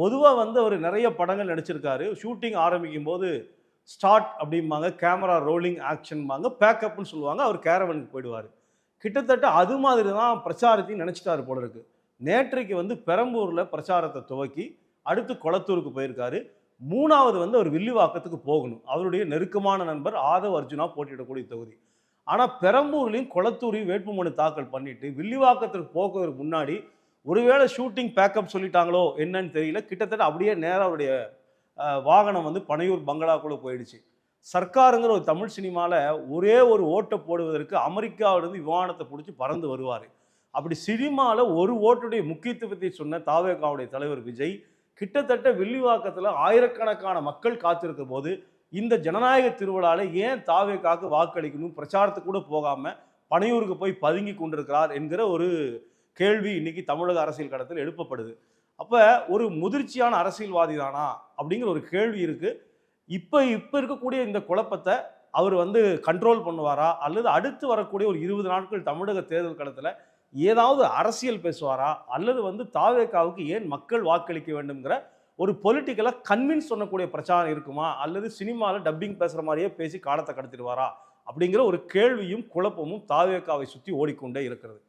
பொதுவாக வந்து அவர் நிறைய படங்கள் நடிச்சிருக்காரு. ஷூட்டிங் ஆரம்பிக்கும் போது ஸ்டார்ட் அப்படிம்பாங்க, கேமரா ரோலிங் ஆக்ஷன்பாங்க, பேக்கப்னு சொல்லுவாங்க. அவர் கேரவனுக்கு போயிடுவார். கிட்டத்தட்ட அது மாதிரி தான் பிரச்சாரத்தையும் நினச்சிட்டாரு போல இருக்கு. நேற்றைக்கு வந்து பெரம்பூரில் பிரச்சாரத்தை துவக்கி அடுத்து கொளத்தூருக்கு போயிருக்காரு. 3வது வந்து அவர் வில்லிவாக்கத்துக்கு போகணும். அவருடைய நெருக்கமான நண்பர் ஆதவ் அர்ஜுனா போட்டியிடக்கூடிய தொகுதி. ஆனா பெரம்பூர்லயும் கொளத்தூரையும் வேட்புமனு தாக்கல் பண்ணிட்டு வில்லிவாக்கத்திற்கு போகிறதுக்கு முன்னாடி ஒருவேளை ஷூட்டிங் பேக்கப் சொல்லிட்டாங்களோ என்னன்னு தெரியல. கிட்டத்தட்ட அப்படியே நேரா அவருடைய வாகனம் வந்து பனையூர் பங்களாக்குள்ள போயிடுச்சு. சர்க்காருங்கிற ஒரு தமிழ் சினிமால ஒரே ஒரு ஓட்ட போடுவதற்கு அமெரிக்காவிலிருந்து விமானத்தை புடிச்சு பறந்து வருவாரு. அப்படி சினிமால ஒரு ஓட்டுடைய முக்கியத்துவத்தை சொன்ன தாவேகாவுடைய தலைவர் விஜய், கிட்டத்தட்ட வில்லிவாக்கத்துல ஆயிரக்கணக்கான மக்கள் காத்திருக்கும் போது, இந்த ஜனநாயக திருவிழால ஏன் தாவேகாவுக்கு வாக்களிக்கணும், பிரச்சாரத்துக்கு கூட போகாம பனையூருக்கு போய் பதுங்கி கொண்டிருக்கிறார் என்கிற ஒரு கேள்வி இன்னைக்கு தமிழக அரசியல் களத்தில் எழுப்பப்படுது. அப்ப ஒரு முதிர்ச்சியான அரசியல்வாதி தானா அப்படிங்கிற ஒரு கேள்வி இருக்கு. இப்ப இருக்கக்கூடிய இந்த குழப்பத்த அவர் வந்து கண்ட்ரோல் பண்ணுவாரா? அல்லது அடுத்து வரக்கூடிய ஒரு 20 நாட்கள் தமிழக தேர்தல் களத்துல ஏதாவது அரசியல் பேசுவாரா? அல்லது வந்து தாவேகாவுக்கு ஏன் மக்கள் வாக்களிக்க வேண்டும்ங்கிற ஒரு பொலிட்டிக்கலா கன்வின்ஸ் பண்ணக்கூடிய பிரச்சாரம் இருக்குமா? அல்லது சினிமால டப்பிங் பேசுற மாரியே பேசி காலத்த கடத்திடுவாரா? அப்படிங்கிற ஒரு கேள்வியும், குழப்பமும் தாவேகாவை சுத்தி ஓடிக்கொண்டே இருக்கிறது.